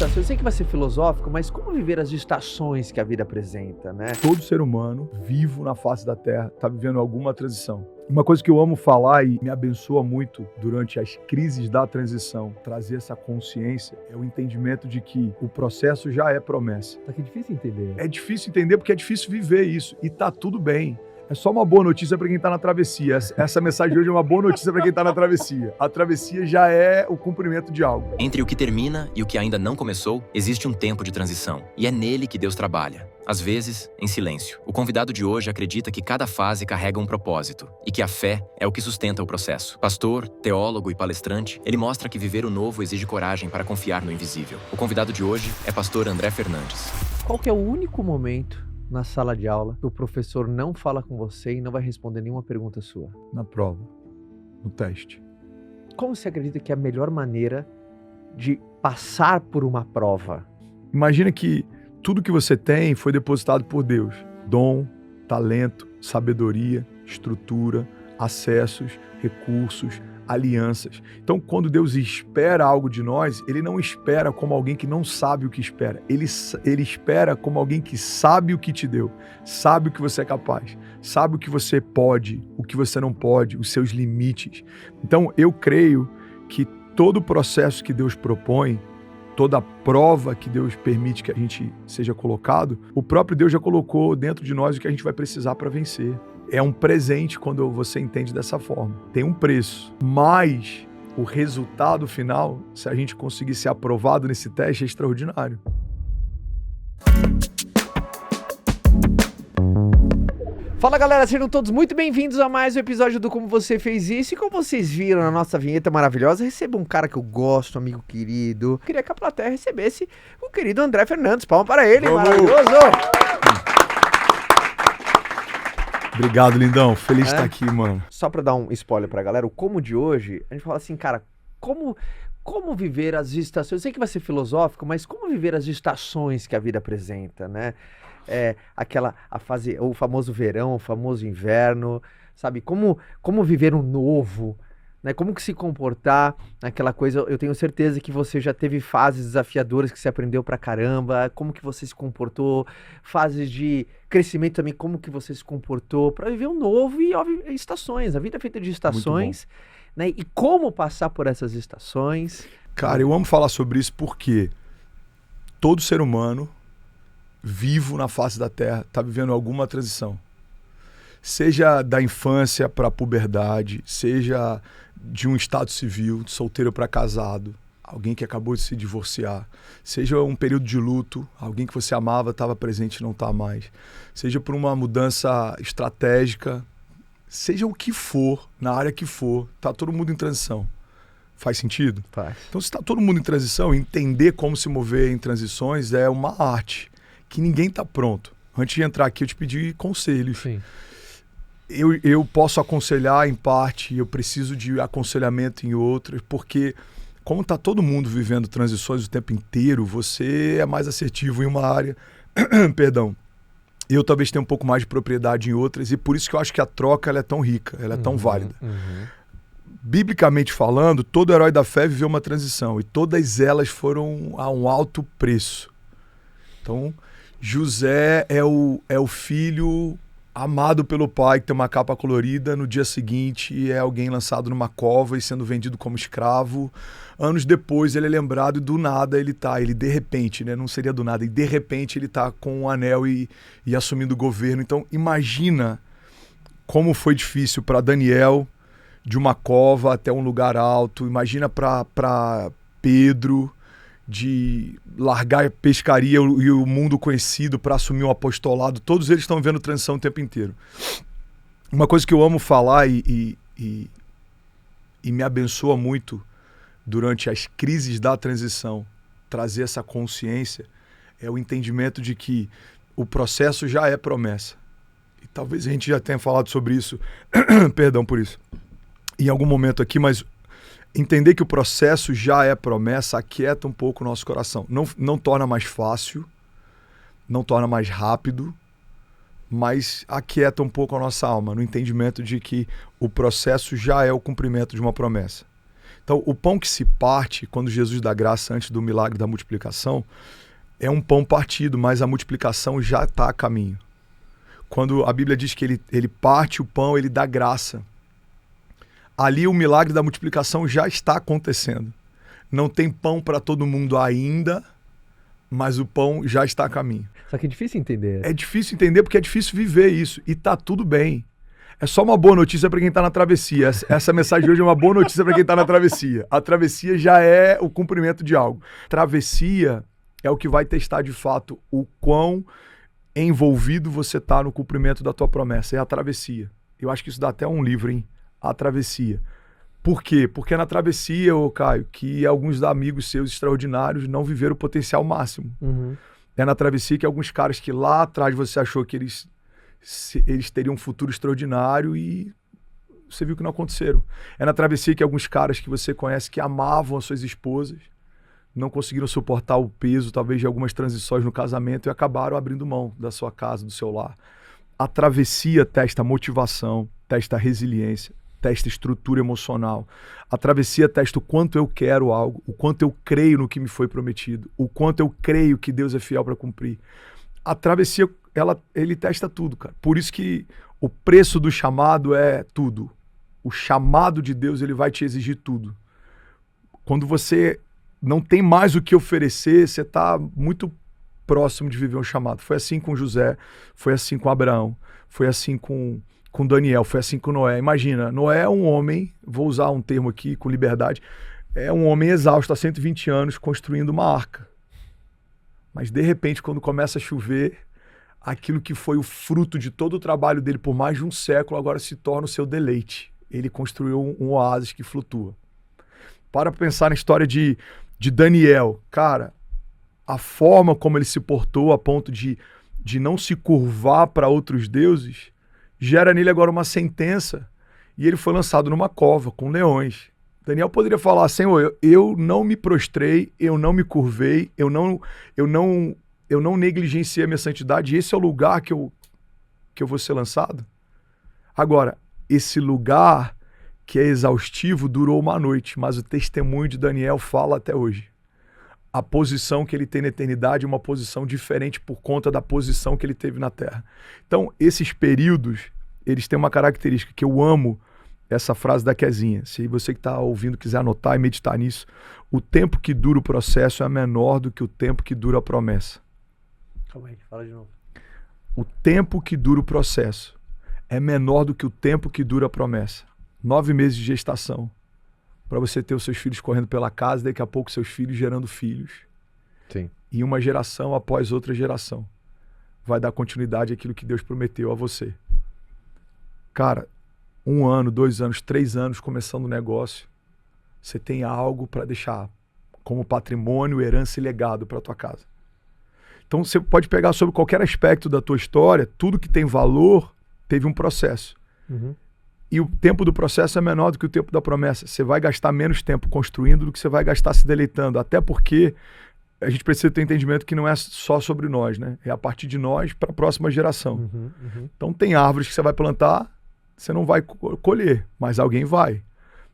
estações? Eu sei que vai ser filosófico, mas como viver as estações que a vida apresenta, né? Todo ser humano vivo na face da Terra está vivendo alguma transição. Uma coisa que eu amo falar e me abençoa muito durante as crises da transição, trazer essa consciência, é o entendimento de que o processo já é promessa. Tá que é difícil entender. É difícil entender porque é difícil viver isso e tá tudo bem. É só uma boa notícia para quem está na travessia. Essa mensagem de hoje é uma boa notícia para quem está na travessia. A travessia já é o cumprimento de algo. Entre o que termina e o que ainda não começou, existe um tempo de transição. E é nele que Deus trabalha. Às vezes, em silêncio. O convidado de hoje acredita que cada fase carrega um propósito e que a fé é o que sustenta o processo. Pastor, teólogo e palestrante, ele mostra que viver o novo exige coragem para confiar no invisível. O convidado de hoje é pastor André Fernandes. Qual que é o único momento na sala de aula que o professor não fala com você e não vai responder nenhuma pergunta sua? Na prova, no teste. Como você acredita que é a melhor maneira de passar por uma prova? Imagina que tudo que você tem foi depositado por Deus. Dom, talento, sabedoria, estrutura, acessos, recursos, alianças. Então, quando Deus espera algo de nós, Ele não espera como alguém que não sabe o que espera. Ele espera como alguém que sabe o que te deu, sabe o que você é capaz, sabe o que você pode, o que você não pode, os seus limites. Então, eu creio que todo o processo que Deus propõe, toda a prova que Deus permite que a gente seja colocado, o próprio Deus já colocou dentro de nós o que a gente vai precisar para vencer. É um presente quando você entende dessa forma. Tem um preço, mas o resultado final, se a gente conseguir ser aprovado nesse teste, é extraordinário. Fala galera, sejam todos muito bem-vindos a mais um episódio do Como Você Fez Isso. E como vocês viram na nossa vinheta maravilhosa, recebo um cara que eu gosto, amigo querido. Queria que a plateia recebesse o querido André Fernandes. Palma para ele, maravilhoso! Obrigado, lindão. Feliz de estar aqui, mano. Só pra dar um spoiler pra galera, o como de hoje, a gente fala assim, cara, como viver as estações? Eu sei que vai ser filosófico, mas como viver as estações que a vida apresenta, né? A fase, o famoso verão, o famoso inverno, sabe? Como viver um novo, né? Como que se comportar naquela coisa. Eu tenho certeza que você já teve fases desafiadoras que você aprendeu pra caramba. Como que você se comportou? Fases de crescimento também, como que você se comportou pra viver um novo e óbvio, estações. A vida é feita de estações, né? E como passar por essas estações. Cara, eu amo falar sobre isso porque todo ser humano vivo na face da Terra está vivendo alguma transição. Seja da infância para a puberdade, seja de um estado civil, de solteiro para casado, alguém que acabou de se divorciar, seja um período de luto, alguém que você amava estava presente e não está mais, seja por uma mudança estratégica, seja o que for, na área que for, está todo mundo em transição. Faz sentido? Faz. Então, se está todo mundo em transição, entender como se mover em transições é uma arte que ninguém está pronto. Antes de entrar aqui, eu te pedi conselhos. Sim. Eu posso aconselhar em parte, eu preciso de aconselhamento em outras, porque como está todo mundo vivendo transições o tempo inteiro, você é mais assertivo em uma área, perdão, eu talvez tenha um pouco mais de propriedade em outras, e por isso que eu acho que a troca ela é tão rica, ela é tão válida. Biblicamente falando, todo herói da fé viveu uma transição, e todas elas foram a um alto preço. Então, José é o filho amado pelo pai, que tem uma capa colorida, no dia seguinte é alguém lançado numa cova e sendo vendido como escravo. Anos depois ele é lembrado e do nada ele de repente, né? Não seria do nada, e de repente ele tá com um anel e assumindo o governo. Então imagina como foi difícil para Daniel, de uma cova até um lugar alto. Imagina para Pedro, de largar a pescaria e o mundo conhecido para assumir um apostolado. Todos eles estão vivendo transição o tempo inteiro. Uma coisa que eu amo falar e me abençoa muito durante as crises da transição, trazer essa consciência, é o entendimento de que o processo já é promessa. E talvez a gente já tenha falado sobre isso, perdão por isso, em algum momento aqui, mas entender que o processo já é promessa aquieta um pouco o nosso coração. Não torna mais fácil, não torna mais rápido, mas aquieta um pouco a nossa alma, no entendimento de que o processo já é o cumprimento de uma promessa. Então, o pão que se parte, quando Jesus dá graça antes do milagre da multiplicação, é um pão partido, mas a multiplicação já está a caminho. Quando a Bíblia diz que ele parte o pão, ele dá graça. Ali o milagre da multiplicação já está acontecendo. Não tem pão para todo mundo ainda, mas o pão já está a caminho. Só que é difícil entender. É difícil entender porque é difícil viver isso. E tá tudo bem. É só uma boa notícia para quem está na travessia. Essa mensagem de hoje é uma boa notícia para quem está na travessia. A travessia já é o cumprimento de algo. Travessia é o que vai testar de fato o quão envolvido você está no cumprimento da tua promessa. É a travessia. Eu acho que isso dá até um livro, hein? A travessia. Por quê? Porque é na travessia, ô Caio, que alguns amigos seus extraordinários não viveram o potencial máximo. Uhum. É na travessia que alguns caras que lá atrás você achou que eles teriam um futuro extraordinário e você viu que não aconteceram. É na travessia que alguns caras que você conhece que amavam as suas esposas não conseguiram suportar o peso, talvez, de algumas transições no casamento e acabaram abrindo mão da sua casa, do seu lar. A travessia testa motivação, testa resiliência, testa estrutura emocional. A travessia testa o quanto eu quero algo, o quanto eu creio no que me foi prometido, o quanto eu creio que Deus é fiel para cumprir. A travessia, ele testa tudo, cara. Por isso que o preço do chamado é tudo. O chamado de Deus, ele vai te exigir tudo. Quando você não tem mais o que oferecer, você está muito próximo de viver um chamado. Foi assim com José, foi assim com Abraão, foi assim com Daniel, foi assim com Noé. Imagina, Noé é um homem, vou usar um termo aqui com liberdade, é um homem exausto há 120 anos construindo uma arca. Mas de repente, quando começa a chover, aquilo que foi o fruto de todo o trabalho dele por mais de um século agora se torna o seu deleite. Ele construiu um oásis que flutua. Para pensar na história de Daniel, cara, a forma como ele se portou a ponto de não se curvar para outros deuses, gera nele agora uma sentença e ele foi lançado numa cova com leões. Daniel poderia falar, Senhor, eu não me prostrei, eu não me curvei, eu não negligenciei a minha santidade, esse é o lugar que eu vou ser lançado? Agora, esse lugar que é exaustivo durou uma noite, mas o testemunho de Daniel fala até hoje. A posição que ele tem na eternidade é uma posição diferente por conta da posição que ele teve na terra. Então, esses períodos, eles têm uma característica que eu amo, essa frase da Kezinha. Se você que está ouvindo quiser anotar e meditar nisso, o tempo que dura o processo é menor do que o tempo que dura a promessa. Calma aí, fala de novo. O tempo que dura o processo é menor do que o tempo que dura a promessa. 9 meses de gestação para você ter os seus filhos correndo pela casa, daqui a pouco seus filhos gerando filhos. Sim. E uma geração após outra geração vai dar continuidade àquilo que Deus prometeu a você. Cara, 1 ano, 2 anos, 3 anos começando um negócio, você tem algo para deixar como patrimônio, herança e legado para tua casa. Então você pode pegar sobre qualquer aspecto da tua história, tudo que tem valor teve um processo. Uhum. E o tempo do processo é menor do que o tempo da promessa. Você vai gastar menos tempo construindo do que você vai gastar se deleitando. Até porque a gente precisa ter entendimento que não é só sobre nós, né? É a partir de nós para a próxima geração. Uhum, uhum. Então tem árvores que você vai plantar, você não vai colher, mas alguém vai.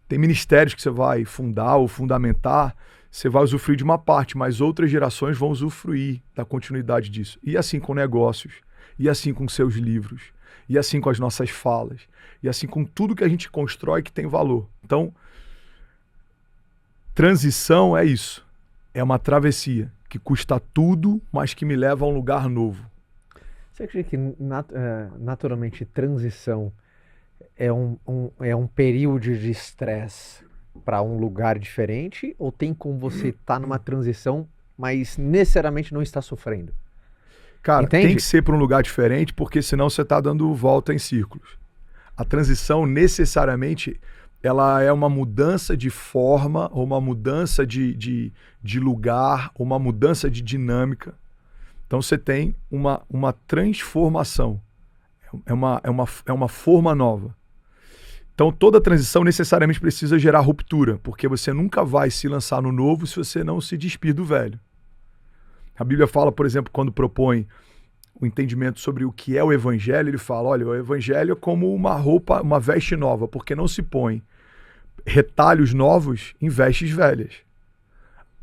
Tem ministérios que você vai fundar ou fundamentar, você vai usufruir de uma parte, mas outras gerações vão usufruir da continuidade disso. E assim com negócios, e assim com seus livros, e assim com as nossas falas, e assim com tudo que a gente constrói que tem valor. Então, transição é isso. É uma travessia que custa tudo, mas que me leva a um lugar novo. Você acredita que naturalmente transição é um período de estresse para um lugar diferente? Ou tem como você estar numa transição, mas necessariamente não está sofrendo? Cara, Entende? tem que ser para um lugar diferente, porque senão você está dando volta em círculos. A transição, necessariamente, ela é uma mudança de forma, ou uma mudança de lugar, ou uma mudança de dinâmica. Então você tem uma transformação. É uma forma nova. Então toda transição necessariamente precisa gerar ruptura, porque você nunca vai se lançar no novo se você não se despir do velho. A Bíblia fala, por exemplo, quando propõe o entendimento sobre o que é o evangelho, ele fala, olha, o evangelho é como uma roupa, uma veste nova, porque não se põe retalhos novos em vestes velhas.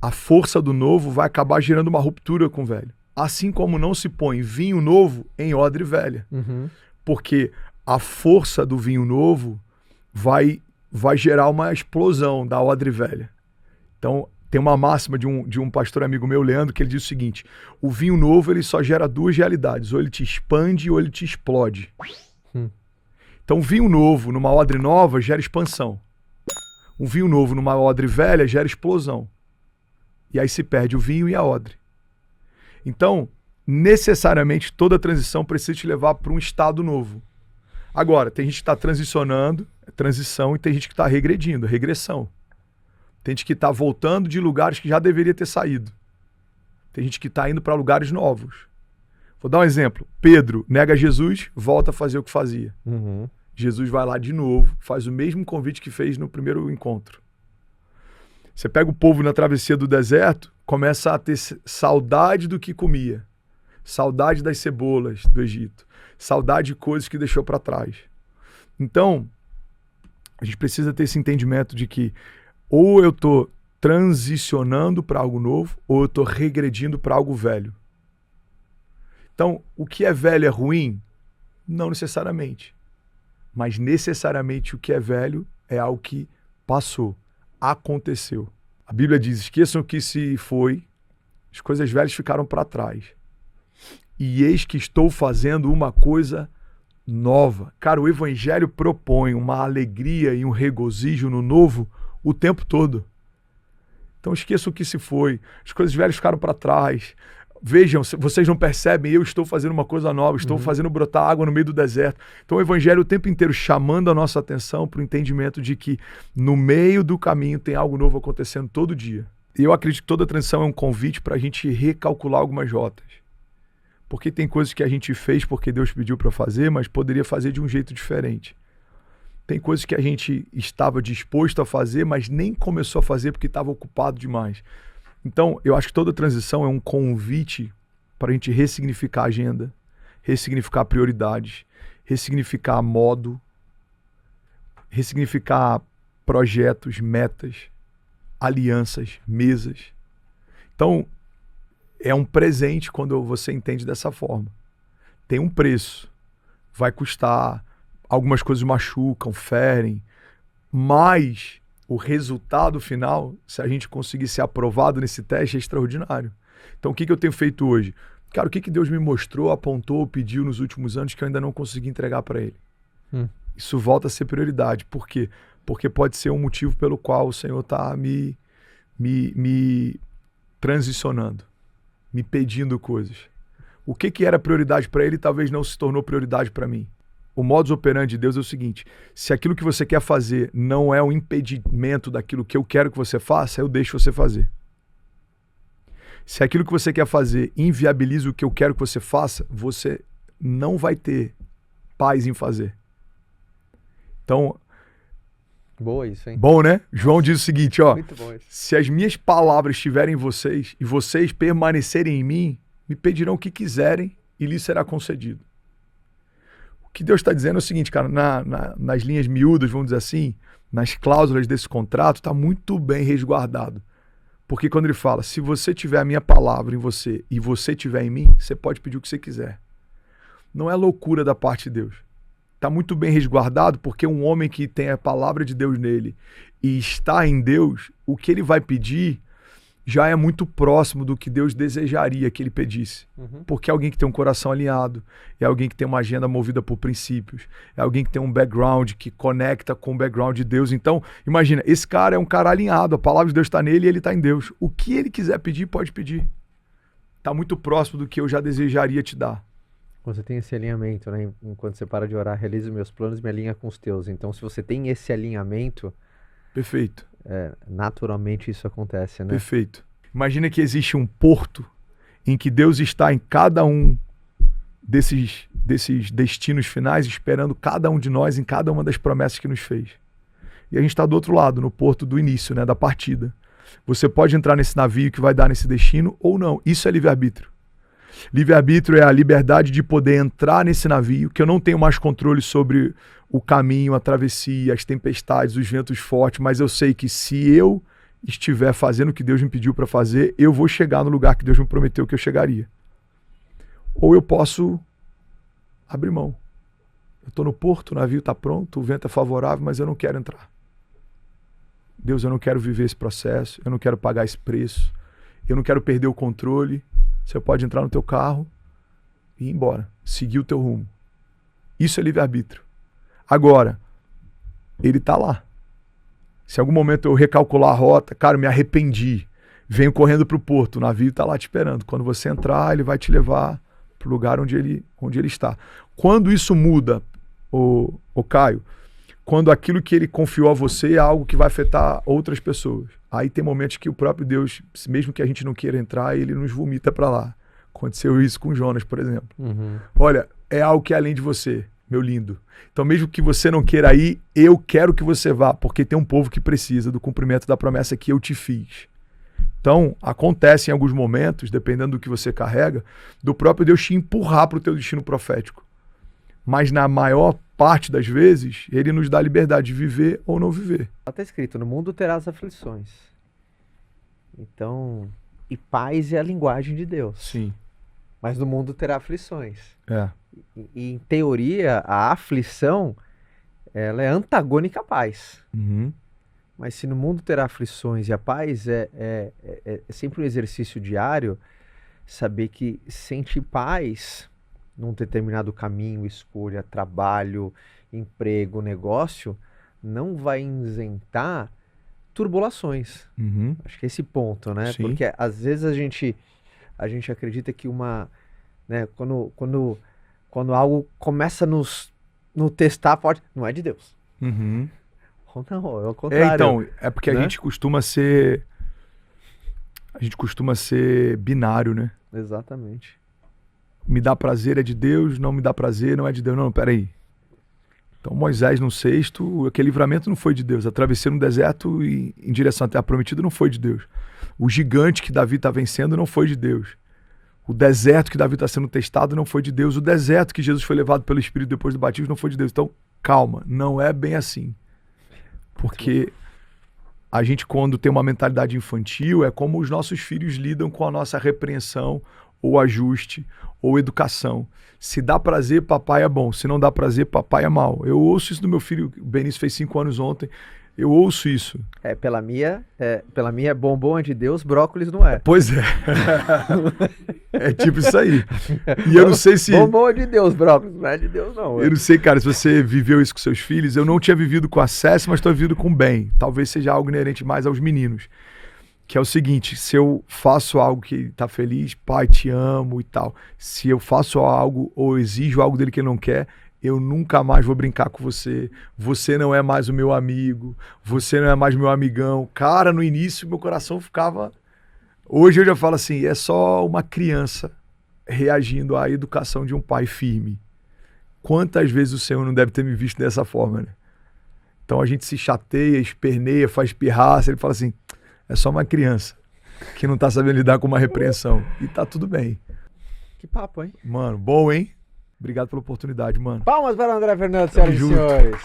A força do novo vai acabar gerando uma ruptura com o velho. Assim como não se põe vinho novo em odre velha. Porque a força do vinho novo vai gerar uma explosão da odre velha. Então, tem uma máxima de um pastor amigo meu, Leandro, que ele diz o seguinte: o vinho novo ele só gera duas realidades, ou ele te expande ou ele te explode. Então, vinho novo numa odre nova gera expansão. Um vinho novo numa odre velha gera explosão. E aí se perde o vinho e a odre. Então, necessariamente, toda transição precisa te levar para um estado novo. Agora, tem gente que está transicionando, transição, e tem gente que está regredindo, regressão. Tem gente que está voltando de lugares que já deveria ter saído. Tem gente que está indo para lugares novos. Vou dar um exemplo. Pedro nega Jesus, volta a fazer o que fazia. Jesus vai lá de novo, faz o mesmo convite que fez no primeiro encontro. Você pega o povo na travessia do deserto, começa a ter saudade do que comia. Saudade das cebolas do Egito. Saudade de coisas que deixou para trás. Então, a gente precisa ter esse entendimento de que ou eu estou transicionando para algo novo, ou eu estou regredindo para algo velho. Então, o que é velho é ruim? Não necessariamente. Mas necessariamente o que é velho é algo que passou, aconteceu. A Bíblia diz: esqueçam o que se foi, as coisas velhas ficaram para trás. E eis que estou fazendo uma coisa nova. Cara, o Evangelho propõe uma alegria e um regozijo no novo o tempo todo. Então esqueçam o que se foi, as coisas velhas ficaram para trás. Vejam, vocês não percebem, eu estou fazendo uma coisa nova, estou fazendo brotar água no meio do deserto. Então o Evangelho o tempo inteiro chamando a nossa atenção para o entendimento de que no meio do caminho tem algo novo acontecendo todo dia. E eu acredito que toda transição é um convite para a gente recalcular algumas rotas. Porque tem coisas que a gente fez porque Deus pediu para fazer, mas poderia fazer de um jeito diferente. Tem coisas que a gente estava disposto a fazer, mas nem começou a fazer porque estava ocupado demais. Então, eu acho que toda transição é um convite para a gente ressignificar a agenda, ressignificar prioridades, ressignificar modo, ressignificar projetos, metas, alianças, mesas. Então, é um presente quando você entende dessa forma. Tem um preço, vai custar, algumas coisas machucam, ferem, mas o resultado final, se a gente conseguir ser aprovado nesse teste, é extraordinário. Então, o que eu tenho feito hoje? Cara, o que Deus me mostrou, apontou, pediu nos últimos anos que eu ainda não consegui entregar para Ele? Isso volta a ser prioridade. Por quê? Porque pode ser um motivo pelo qual o Senhor está me transicionando, me pedindo coisas. O que era prioridade para Ele talvez não se tornou prioridade para mim. O modus operandi de Deus é o seguinte: se aquilo que você quer fazer não é um impedimento daquilo que eu quero que você faça, eu deixo você fazer. Se aquilo que você quer fazer inviabiliza o que eu quero que você faça, você não vai ter paz em fazer. Então... Boa isso, hein? Bom, né? João diz o seguinte, ó: muito bom isso. Se as minhas palavras estiverem em vocês e vocês permanecerem em mim, me pedirão o que quiserem e lhes será concedido. O que Deus está dizendo é o seguinte, cara, nas linhas miúdas, vamos dizer assim, nas cláusulas desse contrato, está muito bem resguardado. Porque quando ele fala: se você tiver a minha palavra em você e você tiver em mim, você pode pedir o que você quiser. Não é loucura da parte de Deus. Está muito bem resguardado, porque um homem que tem a palavra de Deus nele e está em Deus, o que ele vai pedir já é muito próximo do que Deus desejaria que ele pedisse. Porque é alguém que tem um coração alinhado, é alguém que tem uma agenda movida por princípios, é alguém que tem um background que conecta com o background de Deus. Então, imagina, esse cara é um cara alinhado, a palavra de Deus está nele e ele está em Deus. O que ele quiser pedir, pode pedir. Está muito próximo do que eu já desejaria te dar. Você tem esse alinhamento, né? Enquanto você para de orar, realiza os meus planos e me alinha com os teus. Então, se você tem esse alinhamento... Perfeito. Naturalmente isso acontece, né? Perfeito. Imagina que existe um porto em que Deus está em cada um desses destinos finais, esperando cada um de nós em cada uma das promessas que nos fez. E a gente está do outro lado, no porto do início, né, da partida. Você pode entrar nesse navio que vai dar nesse destino ou não. Isso é livre-arbítrio. Livre-arbítrio é a liberdade de poder entrar nesse navio, que eu não tenho mais controle sobre o caminho, a travessia, as tempestades, os ventos fortes, mas eu sei que se eu estiver fazendo o que Deus me pediu para fazer, eu vou chegar no lugar que Deus me prometeu que eu chegaria. Ou eu posso abrir mão. Eu estou no porto, o navio está pronto, o vento é favorável, mas eu não quero entrar. Deus, eu não quero viver esse processo, eu não quero pagar esse preço, eu não quero perder o controle. Você pode entrar no teu carro e ir embora, seguir o teu rumo. Isso é livre-arbítrio. Agora, ele está lá. Se em algum momento eu recalcular a rota, cara, eu me arrependi, venho correndo para o porto, o navio está lá te esperando. Quando você entrar, ele vai te levar para o lugar onde ele está. Quando isso muda, o Caio, quando aquilo que ele confiou a você é algo que vai afetar outras pessoas. Aí tem momentos que o próprio Deus, mesmo que a gente não queira entrar, ele nos vomita para lá. Aconteceu isso com Jonas, por exemplo. Olha, é algo que é além de você, meu lindo. Então mesmo que você não queira ir, eu quero que você vá, porque tem um povo que precisa do cumprimento da promessa que eu te fiz. Então, acontece em alguns momentos, dependendo do que você carrega, do próprio Deus te empurrar para o teu destino profético. Mas na maior parte das vezes, ele nos dá a liberdade de viver ou não viver. Está escrito, no mundo terás aflições. Então, e paz é a linguagem de Deus. Sim. Mas no mundo terá aflições. É. E em teoria, a aflição, ela é antagônica à paz. Mas se no mundo terá aflições e a paz é sempre um exercício diário, saber que sentir paz num determinado caminho, escolha, trabalho, emprego, negócio, não vai isentar turbulações. Acho que é esse ponto, né? Sim. Porque às vezes a gente acredita que né, quando algo começa a nos testar forte, não é de Deus. Ou não, é o contrário. Então, é porque né? a gente costuma ser binário, né? Exatamente. Me dá prazer é de Deus, não me dá prazer não é de Deus. Não, peraí. Então Moisés no sexto, aquele livramento não foi de Deus. A travessia no deserto e em direção à terra prometida não foi de Deus. O gigante que Davi está vencendo não foi de Deus. O deserto que Davi está sendo testado não foi de Deus. O deserto que Jesus foi levado pelo Espírito depois do batismo não foi de Deus. Então, calma, não é bem assim. Porque a gente, quando tem uma mentalidade infantil, é como os nossos filhos lidam com a nossa repreensão, ou ajuste, ou educação. Se dá prazer, papai é bom. Se não dá prazer, papai é mal. Eu ouço isso do meu filho, o Benício fez 5 anos ontem. Eu ouço isso. Pela minha bombom é de Deus, brócolis não é. Pois é. É tipo isso aí. E eu não sei se... Bombom é de Deus, brócolis não é de Deus não. Eu não sei, cara, se você viveu isso com seus filhos. Eu não tinha vivido com a Cécia, mas estou vivendo com o Ben. Talvez seja algo inerente mais aos meninos. Que é o seguinte, se eu faço algo que ele tá feliz, pai, te amo e tal. Se eu faço algo ou exijo algo dele que ele não quer, eu nunca mais vou brincar com você. Você não é mais o meu amigo. Você não é mais meu amigão. Cara, no início meu coração ficava... Hoje eu já falo assim, é só uma criança reagindo à educação de um pai firme. Quantas vezes o Senhor não deve ter me visto dessa forma, né? Então a gente se chateia, esperneia, faz pirraça. Ele fala assim... É só uma criança que não tá sabendo lidar com uma repreensão. E tá tudo bem. Que papo, hein? Mano, bom, hein? Obrigado pela oportunidade, mano. Palmas para o André Fernandes, senhoras e senhores.